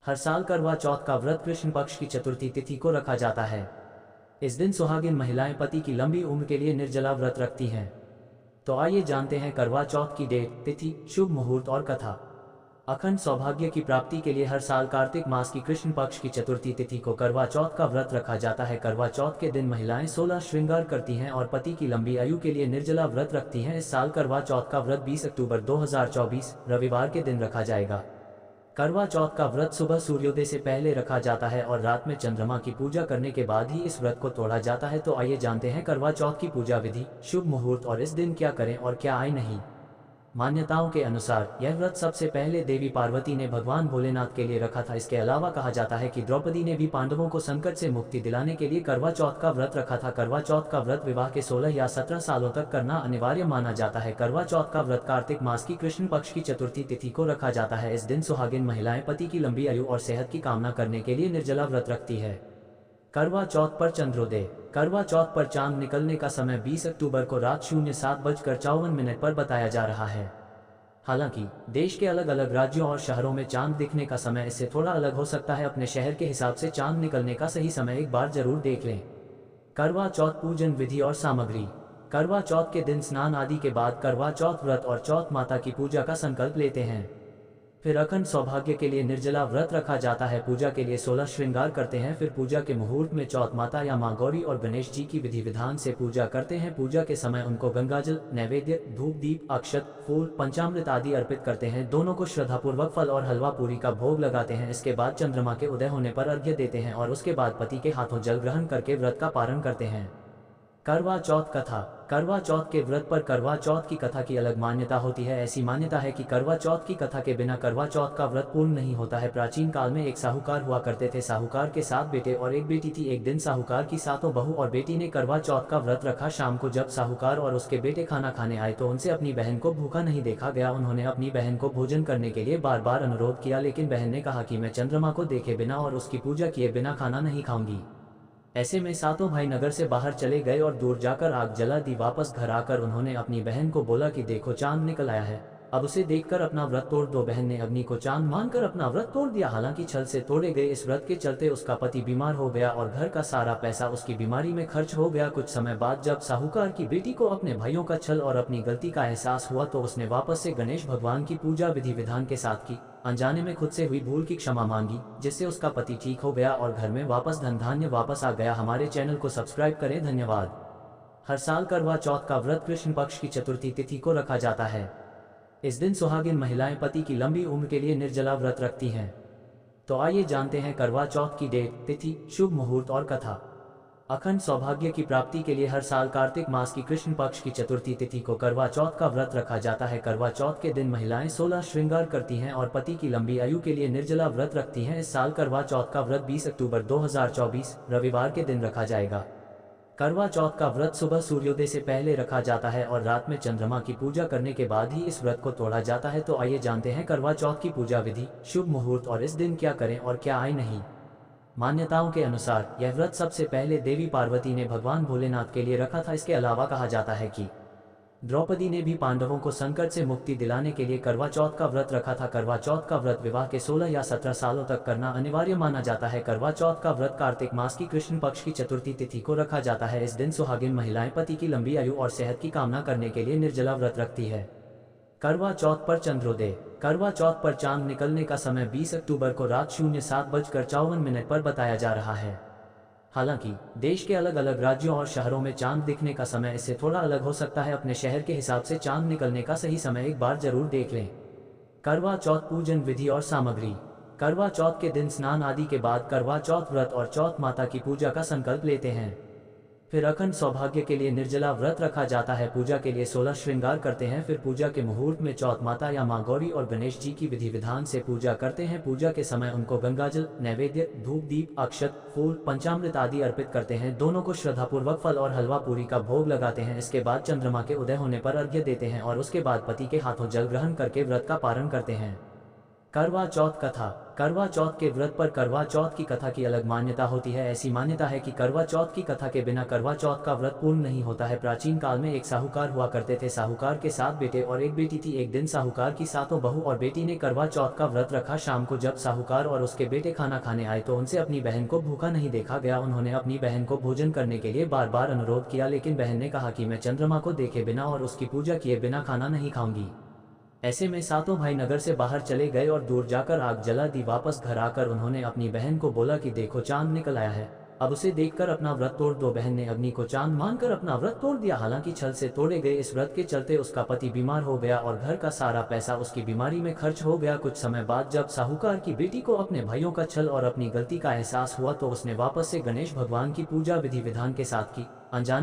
हर साल करवा चौथ का व्रत कृष्ण पक्ष की चतुर्थी तिथि को रखा जाता है। इस दिन सुहागिन महिलाएं पति की लंबी उम्र के लिए निर्जला व्रत रखती हैं। तो आइए जानते हैं करवा चौथ की डेट, तिथि, शुभ मुहूर्त और कथा। अखंड सौभाग्य की प्राप्ति के लिए हर साल कार्तिक मास की कृष्ण पक्ष की चतुर्थी तिथि को करवा चौथ का व्रत रखा जाता है। करवा चौथ के दिन महिलाएं 16 श्रृंगार करती हैं और पति की लंबी आयु के लिए निर्जला व्रत रखती हैं। इस साल करवा चौथ का व्रत 20 अक्टूबर 2024 रविवार के दिन रखा जाएगा। करवा चौथ का व्रत सुबह सूर्योदय से पहले रखा जाता है और रात में चंद्रमा की पूजा करने के बाद ही इस व्रत को तोड़ा जाता है। तो आइए जानते हैं करवा चौथ की पूजा विधि, शुभ मुहूर्त और इस दिन क्या करें और क्या आए नहीं। मान्यताओं के अनुसार यह व्रत सबसे पहले देवी पार्वती ने भगवान भोलेनाथ के लिए रखा था। इसके अलावा कहा जाता है कि द्रौपदी ने भी पांडवों को संकट से मुक्ति दिलाने के लिए करवा चौथ का व्रत रखा था। करवा चौथ का व्रत विवाह के 16 या 17 सालों तक करना अनिवार्य माना जाता है। करवा चौथ का व्रत कार्तिक मास की कृष्ण पक्ष की चतुर्थी तिथि को रखा जाता है। इस दिन सुहागिन महिलाएं पति की लंबी आयु और सेहत की कामना करने के लिए निर्जला व्रत रखती है। करवा चौथ पर चंद्रोदय। करवा चौथ पर चांद निकलने का समय 20 अक्टूबर को रात 07:54 पर बताया जा रहा है। हालांकि देश के अलग अलग राज्यों और शहरों में चांद दिखने का समय इससे थोड़ा अलग हो सकता है। अपने शहर के हिसाब से चांद निकलने का सही समय एक बार जरूर देख लें। करवा चौथ पूजन विधि और सामग्री। करवा चौथ के दिन स्नान आदि के बाद करवा चौथ व्रत और चौथ माता की पूजा का संकल्प लेते हैं। फिर अखंड सौभाग्य के लिए निर्जला व्रत रखा जाता है। पूजा के लिए 16 श्रृंगार करते हैं। फिर पूजा के मुहूर्त में चौथ माता या मां गौरी और गणेश जी की विधि विधान से पूजा करते हैं। पूजा के समय उनको गंगाजल, नैवेद्य, धूप दीप, अक्षत, फूल, पंचामृत आदि अर्पित करते हैं। दोनों को श्रद्धापूर्वक फल और हलवा पूरी का भोग लगाते हैं। इसके बाद चंद्रमा के उदय होने पर अर्घ्य देते हैं और उसके बाद पति के हाथों जल ग्रहण करके व्रत का पारण करते हैं। करवा चौथ कथा। करवा चौथ के व्रत पर करवा चौथ की कथा की अलग मान्यता होती है। ऐसी मान्यता है कि करवा चौथ की कथा के बिना करवा चौथ का व्रत पूर्ण नहीं होता है। प्राचीन काल में एक साहूकार हुआ करते थे। साहूकार के 7 बेटे और एक बेटी थी। एक दिन साहूकार की 7 बहू और बेटी ने करवा चौथ का व्रत रखा। शाम को जब साहूकार और उसके बेटे खाना खाने आए तो उनसे अपनी बहन को भूखा नहीं देखा गया। उन्होंने अपनी बहन को भोजन करने के लिए बार बार अनुरोध किया, लेकिन बहन ने कहा कि मैं चंद्रमा को देखे बिना और उसकी पूजा किए बिना खाना नहीं खाऊंगी। ऐसे में 7 भाई नगर से बाहर चले गए और दूर जाकर आग जला दी। वापस घर आकर उन्होंने अपनी बहन को बोला कि देखो चांद निकल आया है, अब उसे देखकर अपना व्रत तोड़ दो। बहन ने अग्नि को चांद मानकर अपना व्रत तोड़ दिया। हालांकि छल से तोड़े गए इस व्रत के चलते उसका पति बीमार हो गया और घर का सारा पैसा उसकी बीमारी में खर्च हो गया। कुछ समय बाद जब साहूकार की बेटी को अपने भाइयों का छल और अपनी गलती का एहसास हुआ तो उसने वापस से गणेश भगवान की पूजा विधि विधान के साथ की। अनजाने में खुद से हुई भूल की क्षमा मांगी, जिससे उसका पति ठीक हो गया और घर में वापस धन धान्य वापस आ गया। हमारे चैनल को सब्सक्राइब करें। धन्यवाद। हर साल करवा चौथ का व्रत कृष्ण पक्ष की चतुर्थी तिथि को रखा जाता है। इस दिन सुहागिन महिलाएं पति की लंबी उम्र के लिए निर्जला व्रत रखती हैं। तो आइए जानते हैं करवा चौथ की डेट, तिथि, शुभ मुहूर्त और कथा। अखंड सौभाग्य की प्राप्ति के लिए हर साल कार्तिक मास की कृष्ण पक्ष की चतुर्थी तिथि को करवा चौथ का व्रत रखा जाता है। करवा चौथ के दिन महिलाएं 16 श्रृंगार करती हैं और पति की लंबी आयु के लिए निर्जला व्रत रखती हैं। इस साल करवा चौथ का व्रत 20 अक्टूबर 2024 रविवार के दिन रखा जाएगा। करवा चौथ का व्रत सुबह सूर्योदय से पहले रखा जाता है और रात में चंद्रमा की पूजा करने के बाद ही इस व्रत को तोड़ा जाता है। तो आइए जानते हैं करवा चौथ की पूजा विधि, शुभ मुहूर्त और इस दिन क्या करें और क्या आए नहीं। मान्यताओं के अनुसार यह व्रत सबसे पहले देवी पार्वती ने भगवान भोलेनाथ के लिए रखा था। इसके अलावा कहा जाता है कि द्रौपदी ने भी पांडवों को संकट से मुक्ति दिलाने के लिए करवा चौथ का व्रत रखा था। करवा चौथ का व्रत विवाह के 16 या 17 सालों तक करना अनिवार्य माना जाता है। करवा चौथ का व्रत कार्तिक मास की कृष्ण पक्ष की चतुर्थी तिथि को रखा जाता है। इस दिन सुहागिन महिलाएं पति की लंबी आयु और सेहत की कामना करने के लिए निर्जला व्रत रखती है। करवा चौथ पर चंद्रोदय। करवा चौथ पर चांद निकलने का समय 20 अक्टूबर को रात 07:54 पर बताया जा रहा है। हालांकि देश के अलग अलग राज्यों और शहरों में चांद दिखने का समय इससे थोड़ा अलग हो सकता है। अपने शहर के हिसाब से चांद निकलने का सही समय एक बार जरूर देख लें। करवा चौथ पूजन विधि और सामग्री। करवा चौथ के दिन स्नान आदि के बाद करवा चौथ व्रत और चौथ माता की पूजा का संकल्प लेते हैं। फिर अखंड सौभाग्य के लिए निर्जला व्रत रखा जाता है। पूजा के लिए 16 श्रृंगार करते हैं। फिर पूजा के मुहूर्त में चौथ माता या मां गौरी और गणेश जी की विधि विधान से पूजा करते हैं। पूजा के समय उनको गंगाजल, नैवेद्य, धूप दीप, अक्षत, फूल, पंचामृत आदि अर्पित करते हैं। दोनों को श्रद्धापूर्वक फल और हलवा पूरी का भोग लगाते हैं। इसके बाद चंद्रमा के उदय होने पर अर्घ्य देते हैं और उसके बाद पति के हाथों जल ग्रहण करके व्रत का पारण करते हैं। करवा चौथ कथा। करवा चौथ के व्रत पर करवा चौथ की कथा की अलग मान्यता होती है। ऐसी मान्यता है कि करवा चौथ की कथा के बिना करवा चौथ का व्रत पूर्ण नहीं होता है। प्राचीन काल में एक साहूकार हुआ करते थे। साहूकार के 7 बेटे और एक बेटी थी। एक दिन साहूकार की 7 बहू और बेटी ने करवा चौथ का व्रत रखा। शाम को जब साहूकार और उसके बेटे खाना खाने आए तो उनसे अपनी बहन को भूखा नहीं देखा गया। उन्होंने अपनी बहन को भोजन करने के लिए बार बार अनुरोध किया, लेकिन बहन ने कहा कि मैं चंद्रमा को देखे बिना और उसकी पूजा किए बिना खाना नहीं खाऊंगी। ऐसे में 7 भाई नगर से बाहर चले गए और दूर जाकर आग जला दी। वापस घर आकर उन्होंने अपनी बहन को बोला कि देखो चांद निकल आया है, अब उसे देखकर अपना व्रत तोड़ दो। बहन ने अग्नि को चांद मानकर अपना व्रत तोड़ दिया। हालांकि छल से तोड़े गए इस व्रत के चलते उसका पति बीमार हो गया और घर का सारा पैसा उसकी बीमारी में खर्च हो गया। कुछ समय बाद जब साहूकार की बेटी को अपने भाइयों का छल और अपनी गलती का एहसास हुआ तो उसने वापस से गणेश भगवान की पूजा विधि विधान के साथ की। अनजान